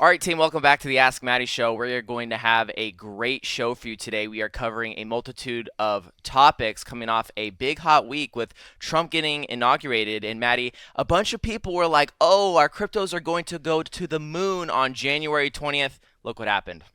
All right, team, welcome back to the Ask Maddie Show. We're going to have a great show for you today. We are covering a multitude of topics coming off a big hot week with Trump getting inaugurated. And Maddie, a bunch of people were like, oh, our cryptos are going to go to the moon on January 20th. Look what happened.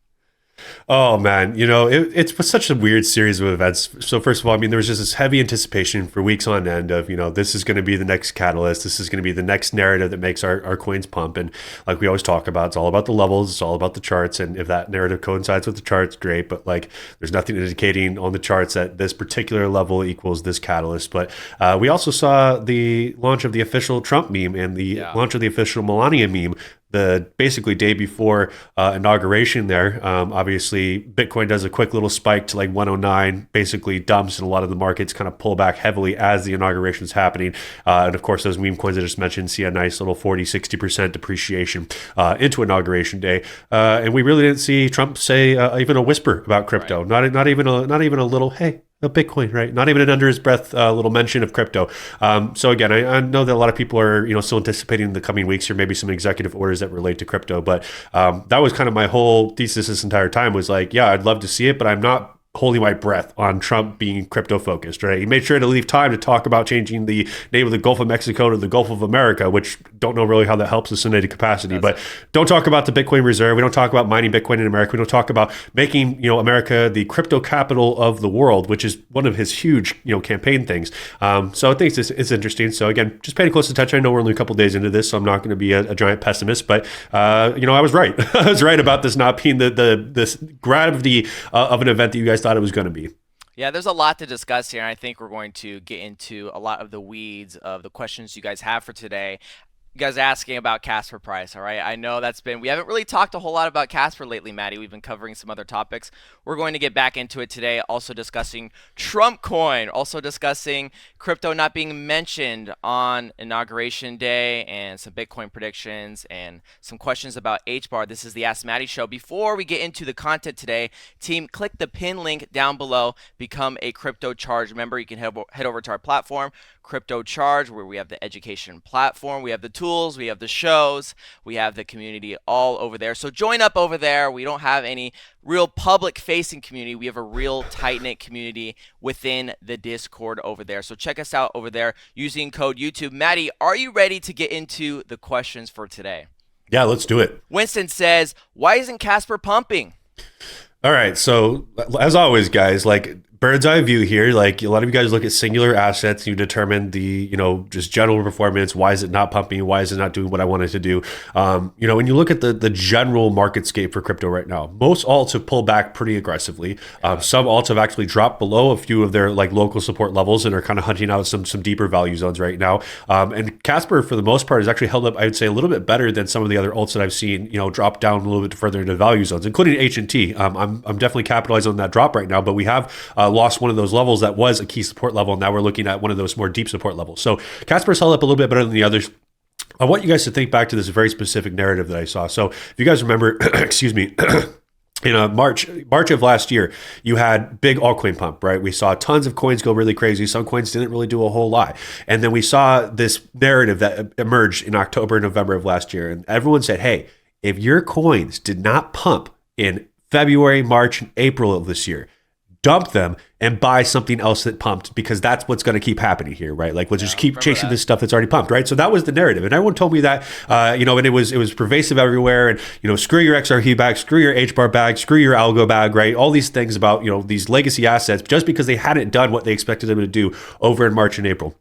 Oh man, it's such a weird series of events. So first of all, I mean, there was just this heavy anticipation for weeks on end of, this is going to be the next catalyst. This is going to be the next narrative that makes our coins pump. And like we always talk about, it's all about the levels. It's all about the charts. And if that narrative coincides with the charts, great. But like, there's nothing indicating on the charts that this particular level equals this catalyst. But we also saw the launch of the official Trump meme and the launch of the official Melania meme the basically day before inauguration there. Obviously, Bitcoin does a quick little spike to like 109, basically dumps, and a lot of the markets kind of pull back heavily as the inauguration is happening. And of course, those meme coins I just mentioned see a nice little 40-60% depreciation into inauguration day. And we really didn't see Trump say even a whisper about crypto. Right. Not even a little, hey, a Bitcoin, right? Not even an under his breath little mention of crypto. So again, I know that a lot of people are still anticipating in the coming weeks or maybe some executive orders that relate to crypto. But that was kind of my whole thesis this entire time was like, yeah, I'd love to see it, but I'm not holding my breath on Trump being crypto focused, right? He made sure to leave time to talk about changing the name of the Gulf of Mexico to the Gulf of America, which don't know really how that helps us in any capacity. But don't talk about the Bitcoin reserve. We don't talk about mining Bitcoin in America. We don't talk about making, America the crypto capital of the world, which is one of his huge, campaign things. So I think it's interesting. So again, just paying close attention. I know we're only a couple days into this, so I'm not going to be a giant pessimist, but I was right. I was right about this not being this gravity of an event that you guys thought it was going to be. Yeah, there's a lot to discuss here, and I think we're going to get into a lot of the weeds of the questions you guys have for today. You guys asking about Casper price, all right? I know we haven't really talked a whole lot about Casper lately, Maddie. We've been covering some other topics. We're going to get back into it today, also discussing Trump coin, also discussing crypto not being mentioned on Inauguration Day, and some Bitcoin predictions, and some questions about HBAR. This is the Ask Maddie Show. Before we get into the content today, team, click the pin link down below, become a Crypto Charge member. You can head over to our platform, Crypto Charge, where we have the education platform, we have the tools, we have the shows, we have the community all over there. So join up over there. We don't have any real public facing community. We have a real tight knit community within the Discord over there. So check us out over there using code YouTube. Maddie, are you ready to get into the questions for today? Yeah, let's do it. Winston says, why isn't Casper pumping? All right. So as always, guys, like bird's eye view here, like a lot of you guys look at singular assets, you determine the, just general performance. Why is it not pumping? Why is it not doing what I wanted to do? When you look at the general market scape for crypto right now, most alts have pulled back pretty aggressively. Some alts have actually dropped below a few of their like local support levels and are kind of hunting out some deeper value zones right now. And Casper, for the most part, has actually held up, I would say, a little bit better than some of the other alts that I've seen, drop down a little bit further into value zones, including H&T. I'm definitely capitalizing on that drop right now, but we have lost one of those levels that was a key support level. And now we're looking at one of those more deep support levels. So Casper's held up a little bit better than the others. I want you guys to think back to this very specific narrative that I saw. So if you guys remember, excuse me, in March of last year, you had big altcoin pump, right? We saw tons of coins go really crazy. Some coins didn't really do a whole lot. And then we saw this narrative that emerged in October and November of last year. And everyone said, hey, if your coins did not pump in February, March, and April of this year, dump them and buy something else that pumped, because that's what's going to keep happening here, right? Like, we'll just keep chasing this stuff that's already pumped, right? So that was the narrative, and everyone told me that, and it was pervasive everywhere. And screw your XRP bag, screw your HBAR bag, screw your algo bag, right? All these things about these legacy assets, just because they hadn't done what they expected them to do over in March and April.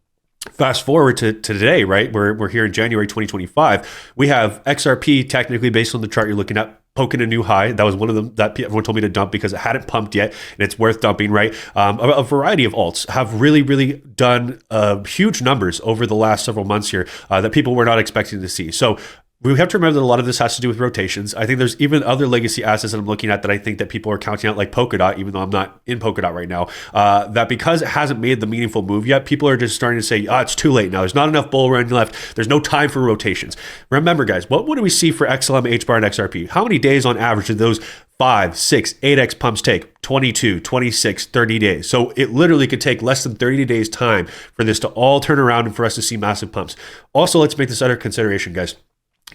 Fast forward to today, right? We're here in January 2025. We have XRP technically, based on the chart you're looking at, poking a new high. That was one of them that everyone told me to dump because it hadn't pumped yet, and it's worth dumping, right? A variety of alts have really, really done huge numbers over the last several months here that people were not expecting to see. So we have to remember that a lot of this has to do with rotations. I think there's even other legacy assets that I'm looking at that I think that people are counting out, like Polkadot, even though I'm not in Polkadot right now, that because it hasn't made the meaningful move yet, people are just starting to say, it's too late now. There's not enough bull run left. There's no time for rotations. Remember, guys, what do we see for XLM, HBAR, and XRP? How many days on average did those 5, 6, 8x pumps take? 22, 26, 30 days. So it literally could take less than 30 days time for this to all turn around and for us to see massive pumps. Also, let's make this other consideration, guys.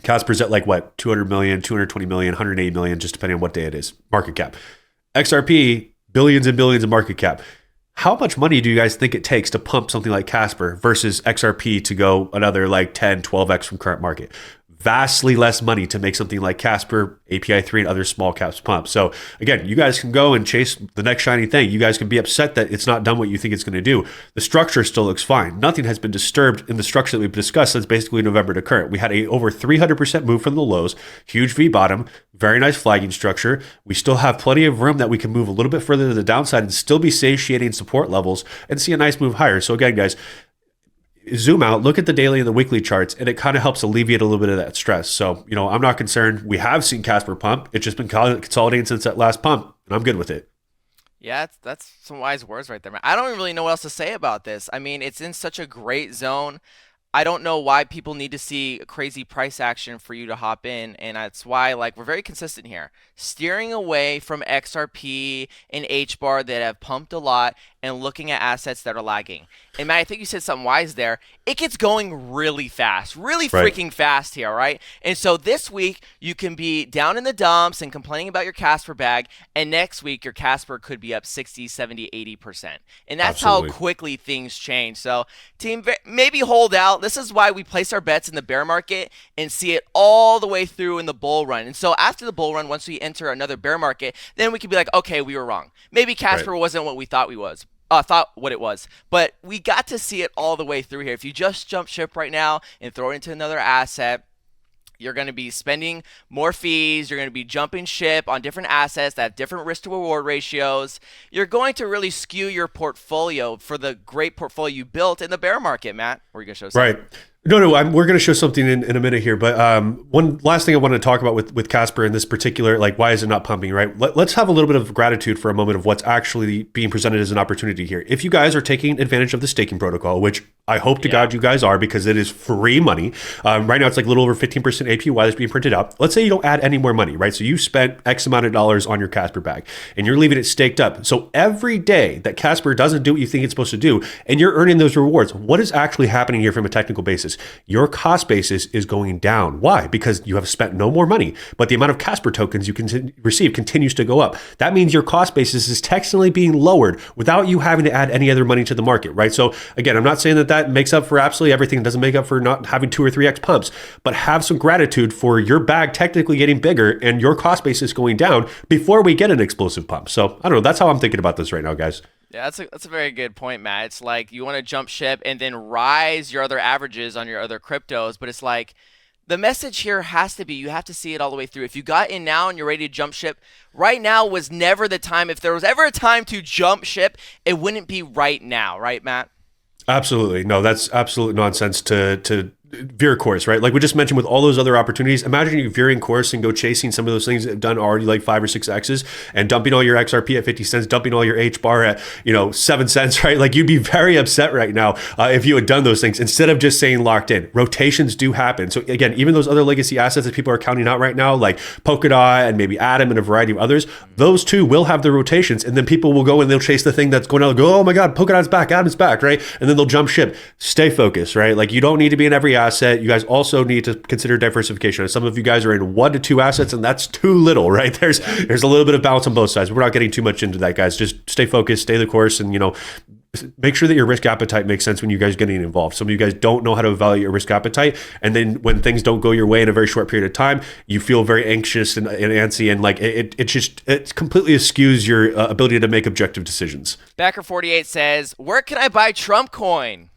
Casper's at like what, 200 million, 220 million, 180 million, just depending on what day it is, market cap. XRP, billions and billions of market cap. How much money do you guys think it takes to pump something like Casper versus XRP to go another like 10, 12x from current market? Vastly less money to make something like Casper, API 3, and other small caps pump. So again, you guys can go and chase the next shiny thing. You guys can be upset that it's not done what you think it's going to do. The structure still looks fine. Nothing has been disturbed in the structure that we've discussed since basically November to current. We had a over 300% move from the lows, huge V bottom, very nice flagging structure. We still have plenty of room that we can move a little bit further to the downside and still be satiating support levels and see a nice move higher. So again, guys, zoom out, look at the daily and the weekly charts, and it kind of helps alleviate a little bit of that stress. So, I'm not concerned. We have seen Casper pump. It's just been consolidating since that last pump, and I'm good with it. Yeah, that's some wise words right there, man. I don't really know what else to say about this. I mean, it's in such a great zone. I don't know why people need to see crazy price action for you to hop in, and that's why like we're very consistent here, steering away from XRP and H bar that have pumped a lot and looking at assets that are lagging. And Matt, I think you said something wise there. It gets going really fast, really Right. freaking fast here, right? And so this week you can be down in the dumps and complaining about your Casper bag, and next week your Casper could be up 60, 70, 80%. And that's how Absolutely. quickly things change. So team, maybe hold out. This is why we place our bets in the bear market and see it all the way through in the bull run. And so after the bull run, once we enter another bear market, then we can be like, okay, we were wrong. Maybe Right. Casper wasn't what we thought we was. Thought what it was, but we got to see it all the way through here. If you just jump ship right now and throw it into another asset, you're going to be spending more fees. You're going to be jumping ship on different assets that have different risk to reward ratios. You're going to really skew your portfolio for the great portfolio you built in the bear market. Matt, were you going to show something? Right. No, we're going to show something in a minute here, but one last thing I want to talk about with Casper in this particular, like, why is it not pumping, right? Let's have a little bit of gratitude for a moment of what's actually being presented as an opportunity here. If you guys are taking advantage of the staking protocol, which I hope to God you guys are, because it is free money. Right now, it's like a little over 15% APY that's being printed out. Let's say you don't add any more money, right? So you spent X amount of dollars on your Casper bag and you're leaving it staked up. So every day that Casper doesn't do what you think it's supposed to do and you're earning those rewards, what is actually happening here from a technical basis? Your cost basis is going down. Why? Because you have spent no more money, but the amount of Casper tokens you can receive continues to go up. That means your cost basis is technically being lowered without you having to add any other money to the market, right? So again, I'm not saying that makes up for absolutely everything. It doesn't make up for not having 2 or 3x pumps, but have some gratitude for your bag technically getting bigger and your cost basis going down before we get an explosive pump. So I don't know. That's how I'm thinking about this right now, guys. Yeah, that's a very good point, Matt. It's like you want to jump ship and then rise your other averages on your other cryptos, but it's like the message here has to be you have to see it all the way through. If you got in now and you're ready to jump ship, right now was never the time. If there was ever a time to jump ship, it wouldn't be right now, right, Matt? Absolutely. No, that's absolute nonsense to veer course, right? Like we just mentioned with all those other opportunities, imagine you veering course and go chasing some of those things that have done already like 5 or 6 X's and dumping all your XRP at 50 cents, dumping all your H bar at, 7 cents, right? Like you'd be very upset right now if you had done those things instead of just saying locked in. Rotations do happen. So again, even those other legacy assets that people are counting out right now, like Polkadot and maybe Atom and a variety of others, those too will have the rotations. And then people will go and they'll chase the thing that's going out and go, oh my God, Polkadot's back, Atom's back, right? And then they'll jump ship. Stay focused, right? Like you don't need to be in every asset. You guys also need to consider diversification. Some of you guys are in 1 to 2 assets, and that's too little, right? There's a little bit of balance on both sides. We're not getting too much into that, guys. Just stay focused, stay the course, and make sure that your risk appetite makes sense when you guys getting involved. Some of you guys don't know how to evaluate your risk appetite, and then when things don't go your way in a very short period of time, you feel very anxious and antsy, and like it completely eschews your ability to make objective decisions. Backer48 says, "Where can I buy Trump coin?"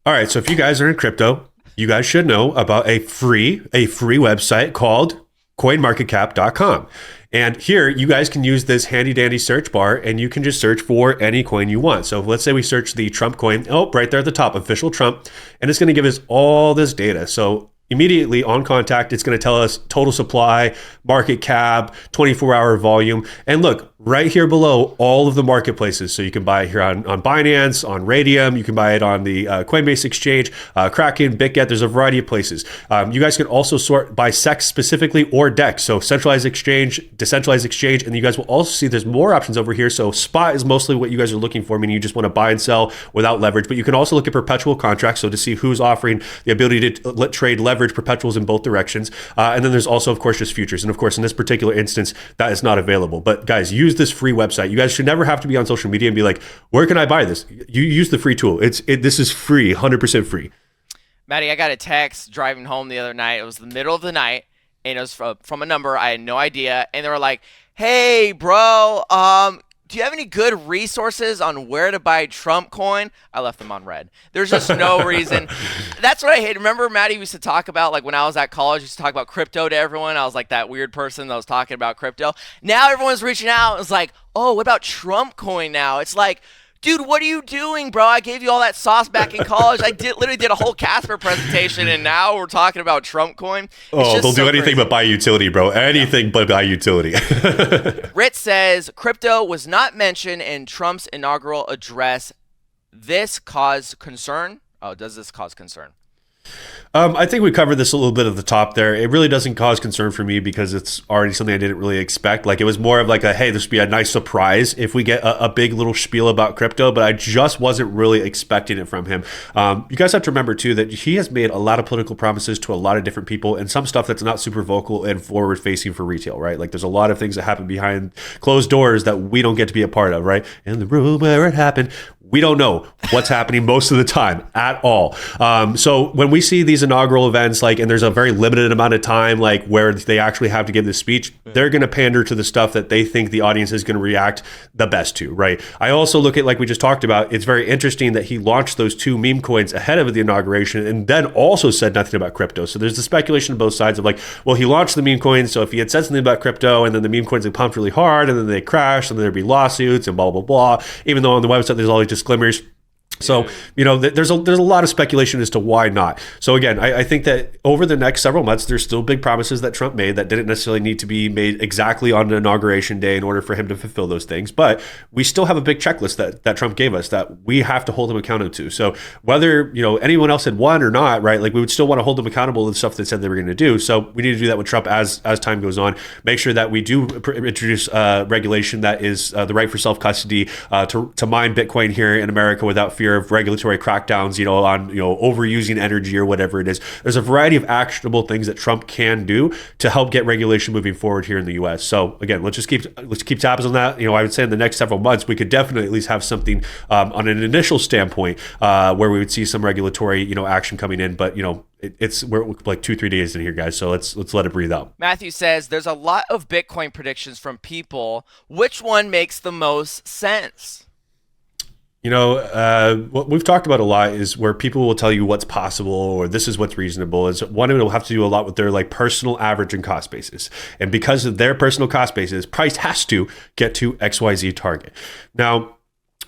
All right, so if you guys are in crypto, you guys should know about a free website called coinmarketcap.com. And here you guys can use this handy dandy search bar and you can just search for any coin you want. So let's say we search the Trump coin. Oh, right there at the top, official Trump. And it's going to give us all this data. So immediately on contact, it's going to tell us total supply, market cap, 24-hour volume. And look, right here below all of the marketplaces. So you can buy it here on Binance, on Radium. You can buy it on the Coinbase exchange, Kraken, BitGet. There's a variety of places. You guys can also sort by SEX specifically or DEX. So centralized exchange, decentralized exchange. And you guys will also see there's more options over here. So spot is mostly what you guys are looking for, meaning you just want to buy and sell without leverage. But you can also look at perpetual contracts. So to see who's offering the ability to trade leverage perpetuals in both directions. And then there's also, of course, just futures. And of course, in this particular instance, that is not available. But guys, use this free website. You guys should never have to be on social media and be like, where can I buy this? You use the free tool. This is free, 100% free. Maddie, I got a text driving home the other night. It was the middle of the night, and it was from a number I had no idea. And they were like, "Hey, bro, do you have any good resources on where to buy Trump coin?" I left them on red. There's just no reason. That's what I hate. Remember, Maddie, we used to talk about, like, when I was at college, we used to talk about crypto to everyone. I was like that weird person that was talking about crypto. Now everyone's reaching out. It's like, oh, what about Trump coin now? It's like, dude, what are you doing, bro? I gave you all that sauce back in college. I literally did a whole Casper presentation, and now we're talking about Trump coin. Oh, they'll do anything but buy utility, bro. Anything but buy utility. Rit says, crypto was not mentioned in Trump's inaugural address. This caused concern? Oh, does this cause concern? I think we covered this a little bit at the top there. It really doesn't cause concern for me because it's already something I didn't really expect. Like, it was more of like hey, this would be a nice surprise if we get a big little spiel about crypto, but I just wasn't really expecting it from him. You guys have to remember too that he has made a lot of political promises to a lot of different people and some stuff that's not super vocal and forward facing for retail, right? Like, there's a lot of things that happen behind closed doors that we don't get to be a part of, right? In the room where it happened, we don't know what's happening most of the time at all. So when we see these inaugural events, like, and there's a very limited amount of time, like, where they actually have to give this speech, they're going to pander to the stuff that they think the audience is going to react the best to, right? I also look at, like we just talked about, it's very interesting that he launched those 2 meme coins ahead of the inauguration and then also said nothing about crypto. So there's the speculation on both sides of like, well, he launched the meme coins, so if he had said something about crypto and then the meme coins had pumped really hard and then they crashed and then there'd be lawsuits and blah, blah, blah, even though on the website there's all these disclaimers. So, there's a lot of speculation as to why not. So again, I think that over the next several months, there's still big promises that Trump made that didn't necessarily need to be made exactly on the inauguration day in order for him to fulfill those things. But we still have a big checklist that Trump gave us that we have to hold him accountable to. So whether, anyone else had won or not, right, like, we would still want to hold them accountable to the stuff they said they were going to do. So we need to do that with Trump as time goes on. Make sure that we do introduce regulation that is the right for self-custody to mine Bitcoin here in America without fear of regulatory crackdowns, on overusing energy or whatever it is. There's a variety of actionable things that Trump can do to help get regulation moving forward here in the U.S. So again, let's keep tabs on that. I would say in the next several months we could definitely at least have something on an initial standpoint where we would see some regulatory action coming in. But we're like 2-3 days in here, guys. So let's let it breathe out. Matthew says there's a lot of Bitcoin predictions from people. Which one makes the most sense? What we've talked about a lot is where people will tell you what's possible or this is what's reasonable. Is one, it'll have to do a lot with their like personal average and cost basis. And because of their personal cost basis, price has to get to XYZ target. Now,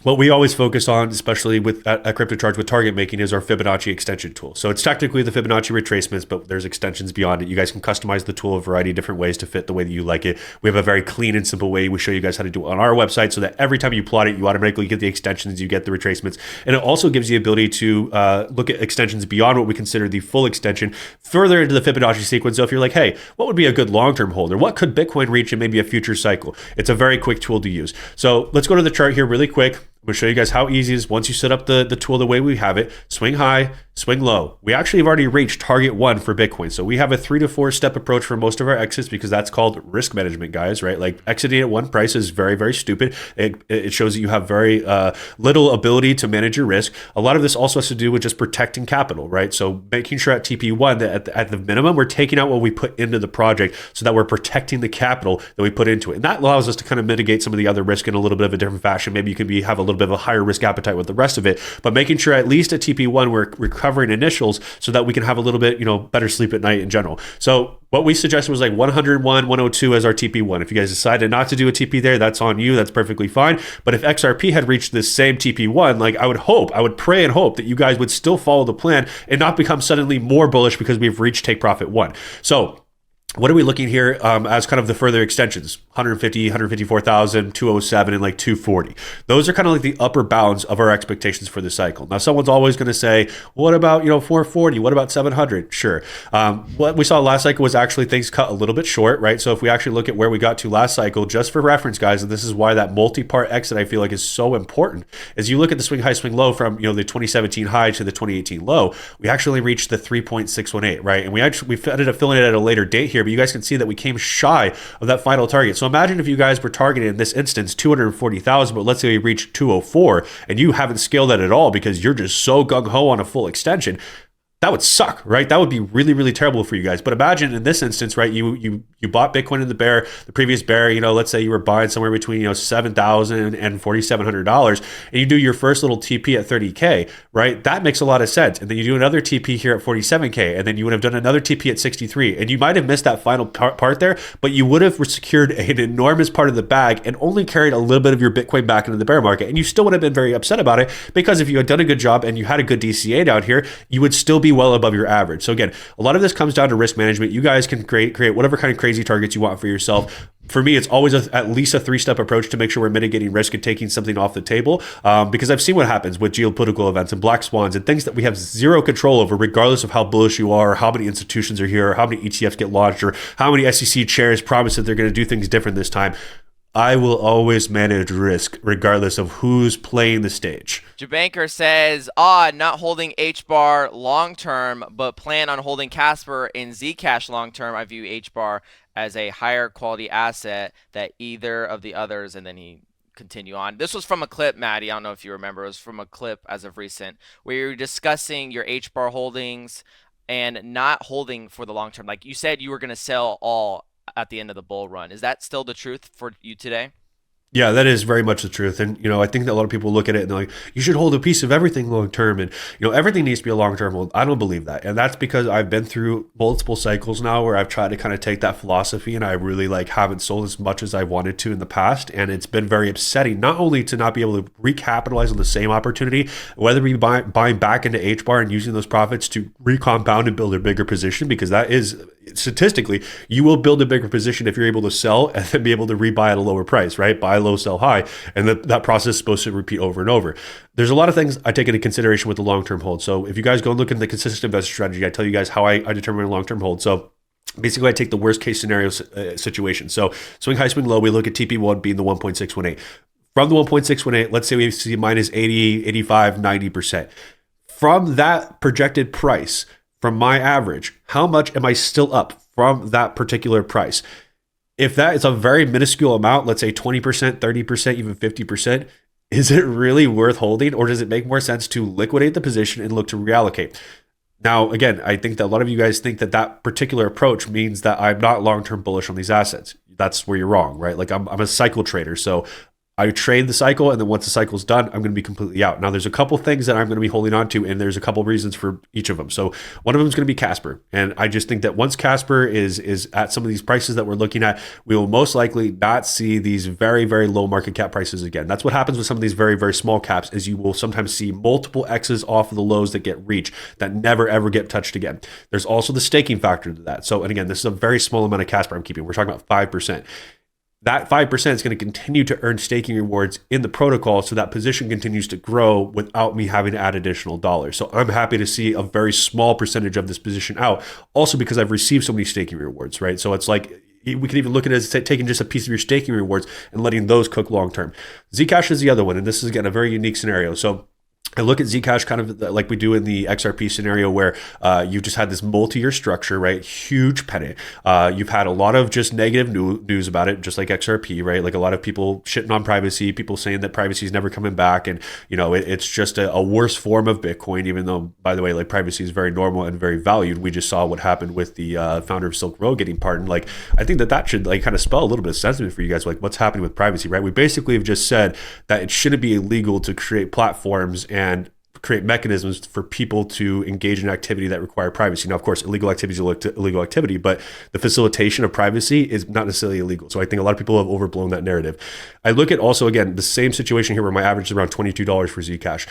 what we always focus on, especially with a crypto charge with target making, is our Fibonacci extension tool. So it's technically the Fibonacci retracements, but there's extensions beyond it. You guys can customize the tool a variety of different ways to fit the way that you like it. We have a very clean and simple way we show you guys how to do it on our website so that every time you plot it, you automatically get the extensions, you get the retracements. And it also gives you the ability to look at extensions beyond what we consider the full extension further into the Fibonacci sequence. So if you're like, hey, what would be a good long-term hold, or what could Bitcoin reach in maybe a future cycle? It's a very quick tool to use. So let's go to the chart here really quick. I'm going to show you guys how easy it is once you set up the tool the way we have it. Swing high, swing low. We actually have already reached target 1 for Bitcoin. So we have a 3 to 4 step approach for most of our exits because that's called risk management, guys, right? Like, exiting at one price is very, very stupid. It shows that you have very little ability to manage your risk. A lot of this also has to do with just protecting capital, right? So making sure at TP1 that at the minimum, we're taking out what we put into the project so that we're protecting the capital that we put into it. And that allows us to kind of mitigate some of the other risk in a little bit of a different fashion. Maybe you can have a little bit of a higher risk appetite with the rest of it, but making sure at least at TP1 we're recovering initials so that we can have a little bit better sleep at night in general. So what we suggested was like 101, 102 as our TP1. If you guys decided not to do a TP there, that's on you. That's perfectly fine. But if XRP had reached this same TP1, like, I would pray and hope that you guys would still follow the plan and not become suddenly more bullish because we've reached take profit 1. So what are we looking here as kind of the further extensions? 150, 154,000, 207, and like 240. Those are kind of like the upper bounds of our expectations for the cycle. Now, someone's always going to say, what about, 440? What about 700? Sure. What we saw last cycle was actually things cut a little bit short, right? So if we actually look at where we got to last cycle, just for reference, guys, and this is why that multi-part exit I feel like is so important, is you look at the swing high, swing low from, the 2017 high to the 2018 low, we actually reached the 3.618, right? And we ended up filling it at a later date here, but you guys can see that we came shy of that final target. So imagine if you guys were targeting in this instance 240,000, but let's say we reached 204 and you haven't scaled that at all because you're just so gung-ho on a full extension. That would suck, right? That would be really, really terrible for you guys. But imagine in this instance, right? You bought Bitcoin in the previous bear. Let's say you were buying somewhere between $7,000 and $4,700, and you do your first little TP at 30K, right? That makes a lot of sense. And then you do another TP here at 47K, and then you would have done another TP at 63, and you might have missed that final part there, but you would have secured an enormous part of the bag and only carried a little bit of your Bitcoin back into the bear market, and you still would have been very upset about it because if you had done a good job and you had a good DCA down here, you would still be well above your average. So again, a lot of this comes down to risk management. You guys can create whatever kind of crazy targets you want for yourself. For me, it's always at least a 3-step approach to make sure we're mitigating risk and taking something off the table. Because I've seen what happens with geopolitical events and black swans and things that we have zero control over, regardless of how bullish you are, or how many institutions are here, or how many ETFs get launched, or how many SEC chairs promise that they're going to do things different this time. I will always manage risk regardless of who's playing the stage. Jabanker says, not holding HBAR long term, but plan on holding Casper in Zcash long term. I view HBAR as a higher quality asset that either of the others, and then he continue on. This was from a clip, Maddie. I don't know if you remember. It was from a clip as of recent where you were discussing your HBAR holdings and not holding for the long term. Like you said, you were going to sell all at the end of the bull run. Is that still the truth for you today? Yeah, that is very much the truth. And, I think that a lot of people look at it and they're like, you should hold a piece of everything long term. And, everything needs to be a long term hold. I don't believe that. And that's because I've been through multiple cycles now where I've tried to kind of take that philosophy and I really haven't sold as much as I wanted to in the past. And it's been very upsetting, not only to not be able to recapitalize on the same opportunity, whether we buying back into HBAR and using those profits to recompound and build a bigger position, because that is statistically, you will build a bigger position if you're able to sell and then be able to rebuy at a lower price, right? Buy low, sell high. And that process is supposed to repeat over and over. There's a lot of things I take into consideration with the long-term hold. So if you guys go and look at the consistent investor strategy, I tell you guys how I determine a long-term hold. So basically, I take the worst case scenario situation. So swing high, swing low, we look at TP1 being the 1.618. From the 1.618, let's say we see minus 80, 85, 90%. From that projected price, from my average, how much am I still up from that particular price? If that is a very minuscule amount, let's say 20%, 30%, even 50%, is it really worth holding, or does it make more sense to liquidate the position and look to reallocate? Now, again, I think that a lot of you guys think that particular approach means that I'm not long-term bullish on these assets. That's where you're wrong, right? I'm a cycle trader, so I trade the cycle, and then once the cycle's done, I'm going to be completely out. Now, there's a couple things that I'm going to be holding on to, and there's a couple reasons for each of them. So one of them is going to be Casper. And I just think that once Casper is at some of these prices that we're looking at, we will most likely not see these very, very low market cap prices again. That's what happens with some of these very, very small caps, is you will sometimes see multiple X's off of the lows that get reached that never, ever get touched again. There's also the staking factor to that. So, and again, this is a very small amount of Casper I'm keeping. We're talking about 5%. That 5% is going to continue to earn staking rewards in the protocol, so that position continues to grow without me having to add additional dollars. So I'm happy to see a very small percentage of this position out, also because I've received so many staking rewards, right? So it's like, we can even look at it as taking just a piece of your staking rewards and letting those cook long term. Zcash is the other one, and this is, again, a very unique scenario. So I look at Zcash kind of like we do in the XRP scenario, where you've just had this multi-year structure, right? Huge pennant. You've had a lot of just negative news about it, just like XRP, right? Like a lot of people shitting on privacy, people saying that privacy is never coming back. And, it's just a worse form of Bitcoin, even though, by the way, like privacy is very normal and very valued. We just saw what happened with the founder of Silk Road getting pardoned. Like, I think that should kind of spell a little bit of sentiment for you guys, like what's happening with privacy, right? We basically have just said that it shouldn't be illegal to create platforms and create mechanisms for people to engage in activity that require privacy. Now, of course, illegal activity is illegal activity, but the facilitation of privacy is not necessarily illegal. So I think a lot of people have overblown that narrative. I look at also, again, the same situation here where my average is around $22 for Zcash.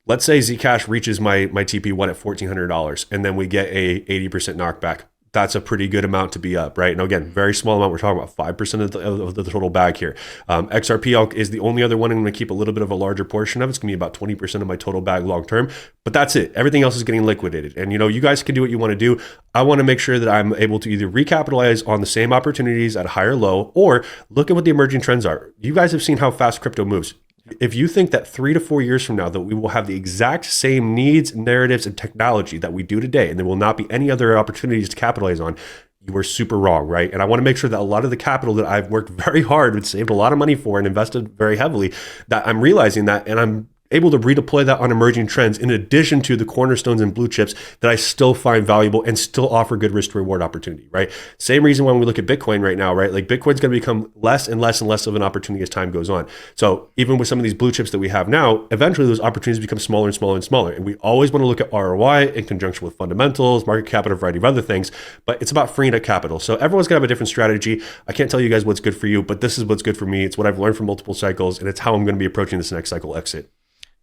Let's say Zcash reaches my TP1 at $1,400, and then we get a 80% knockback. that's a pretty good amount to be up, right? Now, again, very small amount. We're talking about 5% of the total bag here. XRP is the only other one I'm going to keep a little bit of a larger portion of. It's going to be about 20% of my total bag long term, but that's it. Everything else is getting liquidated. And, you guys can do what you want to do. I want to make sure that I'm able to either recapitalize on the same opportunities at a higher low or look at what the emerging trends are. You guys have seen how fast crypto moves. If you think that 3 to 4 years from now that we will have the exact same needs, narratives, and technology that we do today, and there will not be any other opportunities to capitalize on, you are super wrong, right? And I want to make sure that a lot of the capital that I've worked very hard and saved a lot of money for and invested very heavily, that I'm realizing that, and I'm able to redeploy that on emerging trends in addition to the cornerstones and blue chips that I still find valuable and still offer good risk to reward opportunity, right? Same reason when we look at Bitcoin right now, right? Like Bitcoin's going to become less and less and less of an opportunity as time goes on. So even with some of these blue chips that we have now, eventually those opportunities become smaller and smaller and smaller. And we always want to look at ROI in conjunction with fundamentals, market cap, and a variety of other things, but it's about freeing up capital. So everyone's going to have a different strategy. I can't tell you guys what's good for you, but this is what's good for me. It's what I've learned from multiple cycles, and it's how I'm going to be approaching this next cycle exit.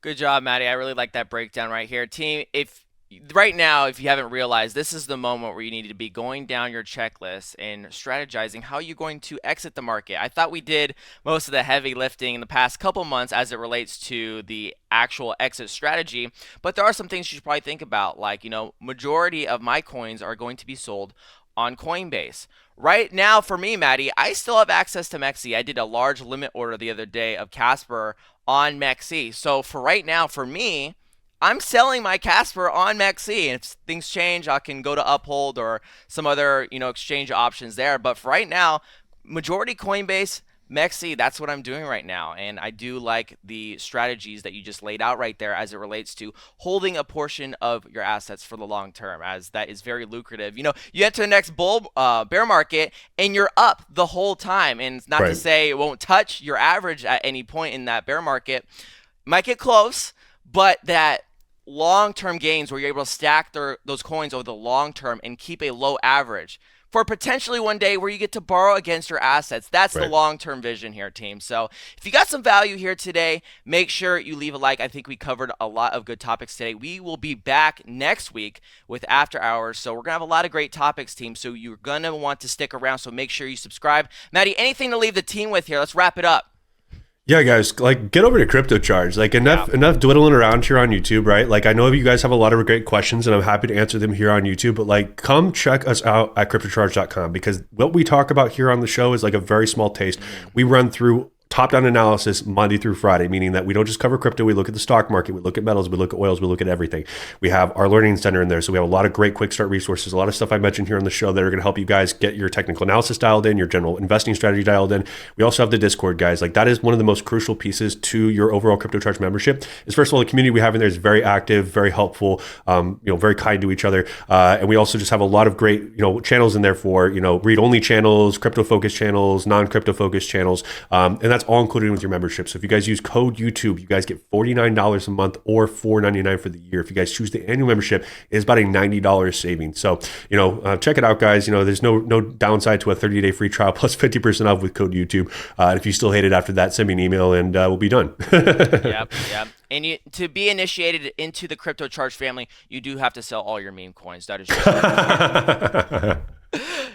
Good job, Maddie. I really like that breakdown right here. Team, if right now, if you haven't realized, this is the moment where you need to be going down your checklist and strategizing how you're going to exit the market. I thought we did most of the heavy lifting in the past couple months as it relates to the actual exit strategy, but there are some things you should probably think about, like, majority of my coins are going to be sold on Coinbase. Right now, for me, Maddie, I still have access to Mexi. I did a large limit order the other day of Casper on Mexi. So for right now, for me, I'm selling my Casper on Mexi. And if things change, I can go to Uphold or some other, exchange options there. But for right now, majority Coinbase, Mexi, that's what I'm doing right now. And I do like the strategies that you just laid out right there as it relates to holding a portion of your assets for the long term, as that is very lucrative. You enter the next bear market and you're up the whole time. And it's not to Right. say it won't touch your average at any point in that bear market. Might get close, but that long-term gains where you're able to stack those coins over the long term and keep a low average for potentially one day where you get to borrow against your assets. That's the Right. long-term vision here, team. So if you got some value here today, make sure you leave a like. I think we covered a lot of good topics today. We will be back next week with After Hours. So we're going to have a lot of great topics, team. So you're going to want to stick around. So make sure you subscribe. Maddie, anything to leave the team with here? Let's wrap it up. Yeah, guys, like get over to Crypto Charge. Like enough dwindling around here on YouTube, right? Like I know you guys have a lot of great questions and I'm happy to answer them here on YouTube, but like come check us out at cryptocharge.com because what we talk about here on the show is like a very small taste. We run through top-down analysis Monday through Friday, meaning that we don't just cover crypto. We look at the stock market, we look at metals, we look at oils, we look at everything. We have our learning center in there, so we have a lot of great quick start resources, a lot of stuff I mentioned here on the show that are going to help you guys get your technical analysis dialed in, your general investing strategy dialed in. We also have the Discord, guys. Like that is one of the most crucial pieces to your overall Crypto Charge membership. Is first of all, the community we have in there is very active, very helpful, very kind to each other, and we also just have a lot of great channels in there for read-only channels, crypto-focused channels, non-crypto focused channels, and that's all included with your membership. So if you guys use code YouTube, you guys get $49 a month or $4.99 for the year. If you guys choose the annual membership, it's about a $90 savings. So, check it out, guys. There's no downside to a 30-day free trial plus 50% off with code YouTube. If you still hate it after that, send me an email and we'll be done. Yep. And to be initiated into the Crypto Charge family, you do have to sell all your meme coins. That is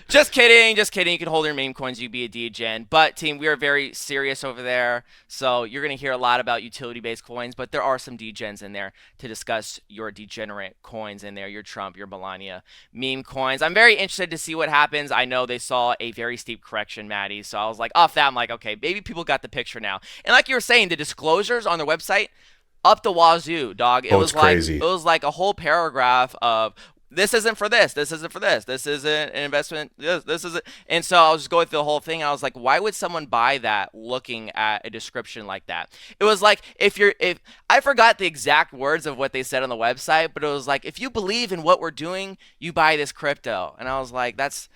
just kidding. You can hold your meme coins. You be a degen. But team, we are very serious over there. So you're going to hear a lot about utility-based coins, but there are some degens in there to discuss your degenerate coins in there, your Trump, your Melania meme coins. I'm very interested to see what happens. I know they saw a very steep correction, Maddie. So I was like, off that, I'm like, okay, maybe people got the picture now. And like you were saying, the disclosures on their website, up the wazoo, dog. It was crazy. It was like a whole paragraph of this isn't for this. This isn't for this. This isn't an investment. This isn't. And so I was just going through the whole thing. I was like, why would someone buy that looking at a description like that? It was like, if I forgot the exact words of what they said on the website, but it was like, if you believe in what we're doing, you buy this crypto. And I was like, that's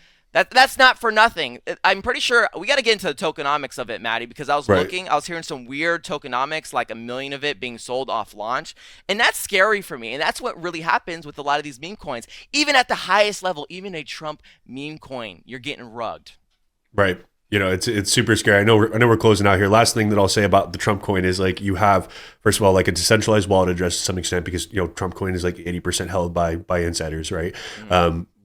not for nothing. I'm pretty sure we got to get into the tokenomics of it, Maddie, because I was looking, I was hearing some weird tokenomics, like 1 million of it being sold off launch. And that's scary for me. And that's what really happens with a lot of these meme coins. Even at the highest level, even a Trump meme coin, you're getting rugged. Right. It's super scary. I know we're closing out here. Last thing that I'll say about the Trump coin is like you have, first of all, like a decentralized wallet address to some extent because Trump coin is like 80% held by insiders, right?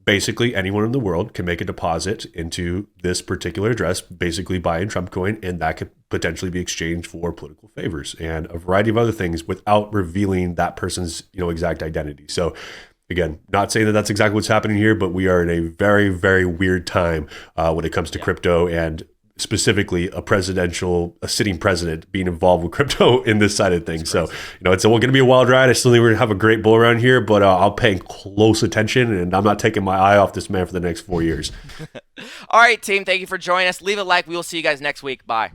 basically anyone in the world can make a deposit into this particular address, basically buying Trump coin, and that could potentially be exchanged for political favors and a variety of other things without revealing that person's exact identity. So again, not saying that that's exactly what's happening here, but we are in a very, very weird time when it comes to crypto, and specifically a sitting president being involved with crypto in this side of things. So, it's going to be a wild ride. I still think we're going to have a great bull around here, but I'll pay close attention, and I'm not taking my eye off this man for the next 4 years. All right, team. Thank you for joining us. Leave a like. We will see you guys next week. Bye.